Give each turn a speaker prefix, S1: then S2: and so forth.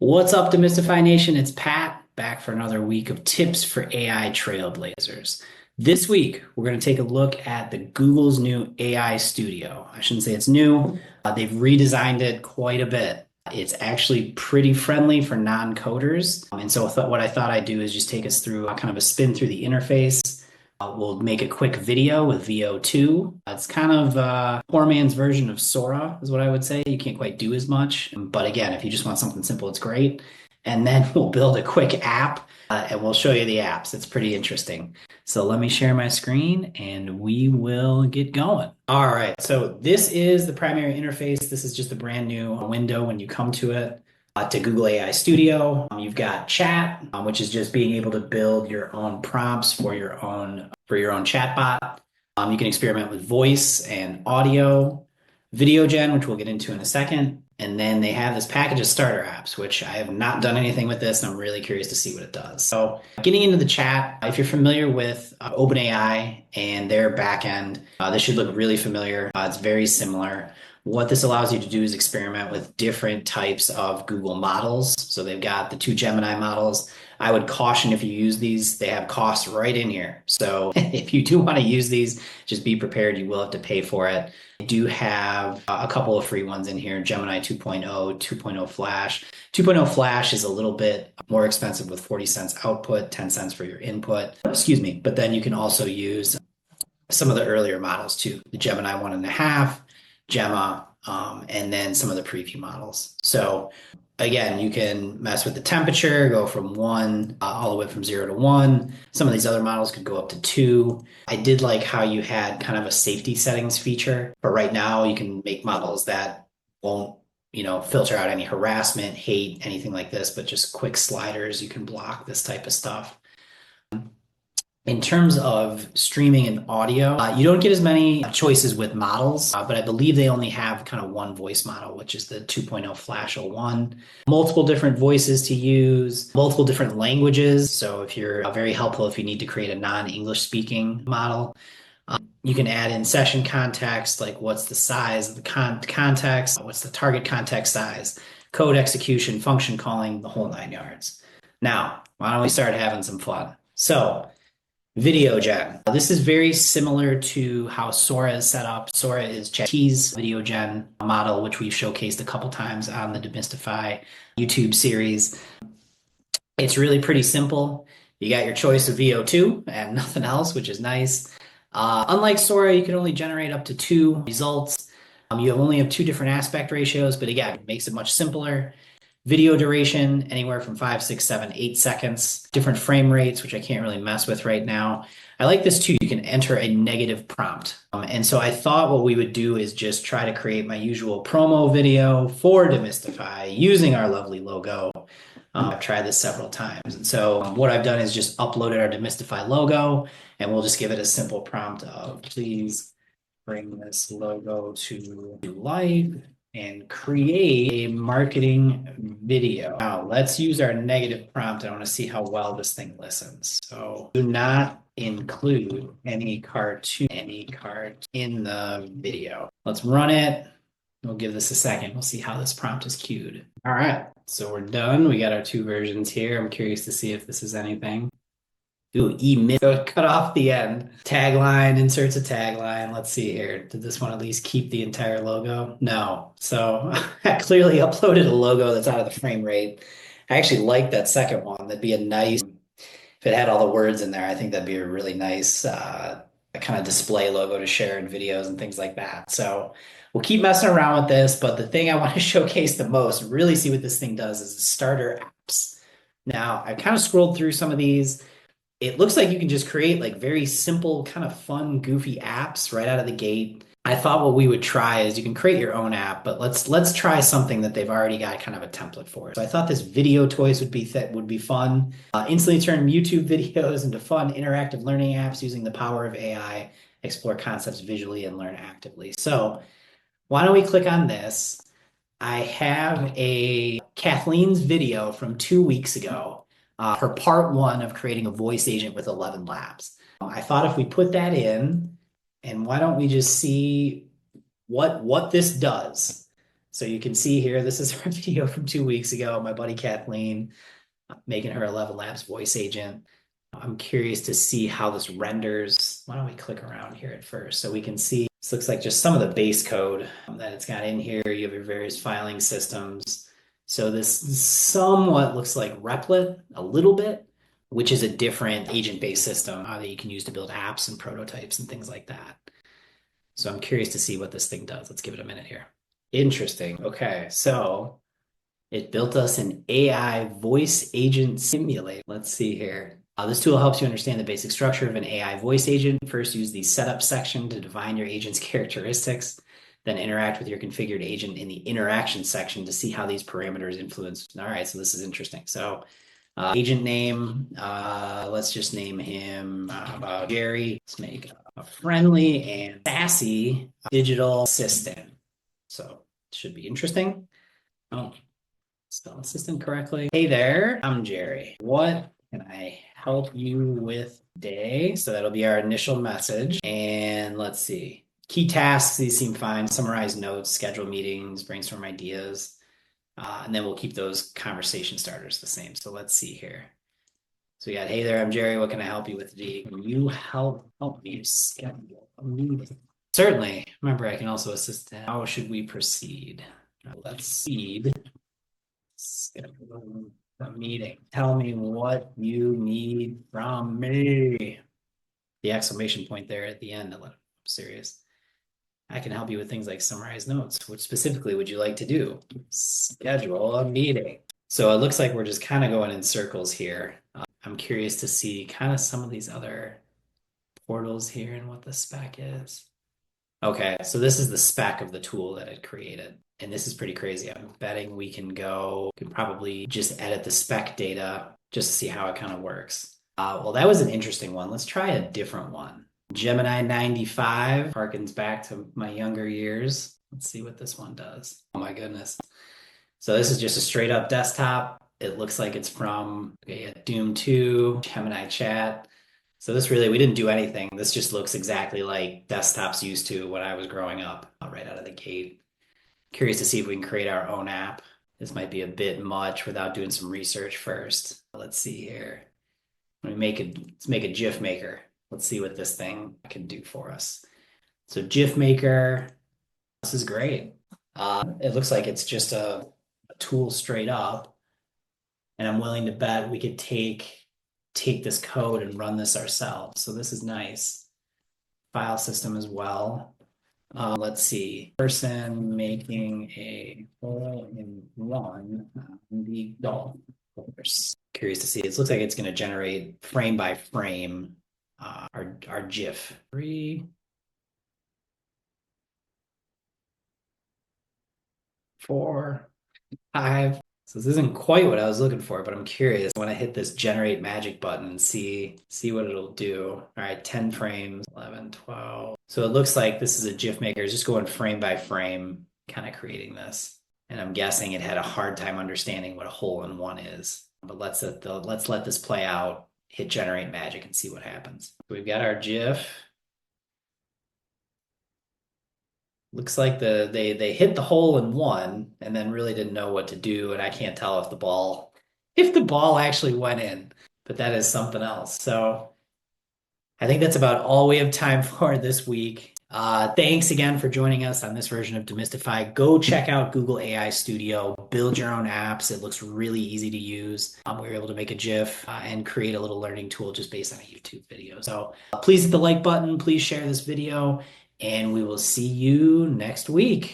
S1: What's up, Demystify Nation? It's Pat back for another week of tips for AI trailblazers. This week, we're going to take a look at the Google's new AI Studio. I shouldn't say it's new. They've redesigned it quite a bit. It's actually pretty friendly for non-coders. And so what I thought I'd do is just take us through kind of a spin through the interface. We'll make a quick video with VO2. It's kind of poor man's version of Sora is what I would say. You can't quite do as much. But again, if you just want something simple, it's great. And then we'll build a quick app and we'll show you the apps. It's pretty interesting. So let me share my screen and we will get going. All right, so this is the primary interface. This is just a brand new window when you come to it. To Google AI Studio, you've got chat, which is just being able to build your own prompts for your own chatbot. You can experiment with voice and audio, VideoGen, which we'll get into in a second. And then they have this package of starter apps, which I have not done anything with this, and I'm really curious to see what it does. So getting into the chat, if you're familiar with OpenAI and their backend, this should look really familiar. It's very similar. What this allows you to do is experiment with different types of Google models. So they've got the two Gemini models. I would caution if you use these, they have costs right in here. So if you do want to use these, just be prepared. You will have to pay for it. I do have a couple of free ones in here, Gemini 2.0, 2.0 Flash. 2.0 Flash is a little bit more expensive with 40 cents output, 10 cents for your input. Excuse me. But then you can also use some of the earlier models too, the Gemini 1.5, Gemma, and then some of the preview models. So again, you can mess with the temperature, go from 1 all the way from 0 to 1. Some of these other models could go up to 2. I did like how you had kind of a safety settings feature, but right now you can make models that won't, filter out any harassment, hate, anything like this, but just quick sliders. You can block this type of stuff. In terms of streaming and audio, you don't get as many choices with models, but I believe they only have kind of one voice model, which is the 2.0 Flash 01. Multiple different voices to use, multiple different languages. So if you're very helpful if you need to create a non-English speaking model, you can add in session context, like what's the size of the context, what's the target context size, code execution, function calling, the whole 9 yards. Now, why don't we start having some fun? So, VideoGen. This is very similar to how Sora is set up. Sora is ChatGPT's VideoGen model, which we've showcased a couple times on the Demystify YouTube series. It's really pretty simple. You got your choice of VO2 and nothing else, which is nice. Unlike Sora, you can only generate up to 2 results. You only have 2 different aspect ratios, but again, it makes it much simpler. Video duration, anywhere from 5, 6, 7, 8 seconds. Different frame rates, which I can't really mess with right now. I like this too. You can enter a negative prompt. And so I thought what we would do is just try to create my usual promo video for Demystify using our lovely logo. I've tried this several times. And so what I've done is just uploaded our Demystify logo, and we'll just give it a simple prompt of please bring this logo to life and create a marketing video. Now let's use our negative prompt. I want to see how well this thing listens. So do not include any cartoon in the video. Let's run it. We'll give this a second. We'll see how this prompt is queued. All right, so we're done. We got our 2 versions here. I'm curious to see if this is anything. Ooh, cut off the end. Tagline, inserts a tagline. Let's see here. Did this one at least keep the entire logo? No. So I clearly uploaded a logo that's out of the frame rate. I actually like that second one. That'd be a nice, if it had all the words in there, I think that'd be a really nice kind of display logo to share in videos and things like that. So we'll keep messing around with this, but the thing I want to showcase the most, really see what this thing does, is starter apps. Now, I kind of scrolled through some of these. It looks like you can just create like very simple, kind of fun, goofy apps right out of the gate. I thought what we would try is you can create your own app, but let's try something that they've already got kind of a template for. So I thought this video toys would be fun. Instantly turn YouTube videos into fun, interactive learning apps using the power of AI. Explore concepts visually and learn actively. So why don't we click on this? I have a Kathleen's video from 2 weeks ago. Her part 1 of creating a voice agent with 11 labs. I thought if we put that in, and why don't we just see what this does? So you can see here, this is our video from 2 weeks ago. My buddy Kathleen making her 11 Labs voice agent. I'm curious to see how this renders. Why don't we click around here at first so we can see. This looks like just some of the base code that it's got in here. You have your various filing systems. So this somewhat looks like Replit a little bit, which is a different agent-based system that you can use to build apps and prototypes and things like that. So I'm curious to see what this thing does. Let's give it a minute here. Interesting. Okay, so it built us an AI voice agent simulator. Let's see here. This tool helps you understand the basic structure of an AI voice agent. First, use the setup section to define your agent's characteristics. Then interact with your configured agent in the interaction section to see how these parameters influence. All right, so this is interesting. So agent name, let's just name him Jerry. Let's make a friendly and sassy digital assistant. So it should be interesting. Oh, spell assistant correctly. Hey there, I'm Jerry. What can I help you with today? So that'll be our initial message. And let's see. Key tasks, these seem fine. Summarize notes, schedule meetings, brainstorm ideas. And then we'll keep those conversation starters the same. So let's see here. So we got, hey there, I'm Jerry. What can I help you with today? Can you help me schedule a meeting? Certainly. Remember, I can also assist. How should we proceed? Let's schedule a meeting. Tell me what you need from me. The exclamation point there at the end. I'm serious. I can help you with things like summarize notes. What specifically would you like to do? Schedule a meeting. So it looks like we're just kind of going in circles here. I'm curious to see kind of some of these other portals here and what the spec is. Okay, so this is the spec of the tool that it created. And this is pretty crazy. I'm betting we can probably just edit the spec data just to see how it kind of works. Well, that was an interesting one. Let's try a different one. Gemini 95 harkens back to my younger years. Let's see what this one does. Oh my goodness. So this is just a straight up desktop. It looks like it's from Doom 2, Gemini chat. So this really, we didn't do anything. This just looks exactly like desktops used to when I was growing up, right out of the gate. Curious to see if we can create our own app. This might be a bit much without doing some research first. Let's see here. Let's make a GIF-maker. Let's see what this thing can do for us. So GIF-maker, this is great. It looks like it's just a tool straight up. And I'm willing to bet we could take this code and run this ourselves. So this is nice. File system as well. Let's see. Person making a hole-in-one on the golf course. Curious to see. It looks like it's going to generate frame by frame our GIF. 3, 4, 5. So this isn't quite what I was looking for, but I'm curious. I want to hit this generate magic button and see what it'll do. All right, 10 frames, 11, 12. So it looks like this is a GIF maker. It's just going frame by frame, kind of creating this. And I'm guessing it had a hard time understanding what a hole-in-one is. But let's let this play out, hit generate magic and see what happens. We've got our GIF. Looks like they hit the hole-in-one and then really didn't know what to do, and I can't tell if the ball actually went in, but that is something else. So I think that's about all we have time for this week. Thanks again for joining us on this version of Demystify. Go check out Google AI Studio, build your own apps. It looks really easy to use. We were able to make a GIF and create a little learning tool just based on a YouTube video. So please hit the like button, please share this video, and we will see you next week.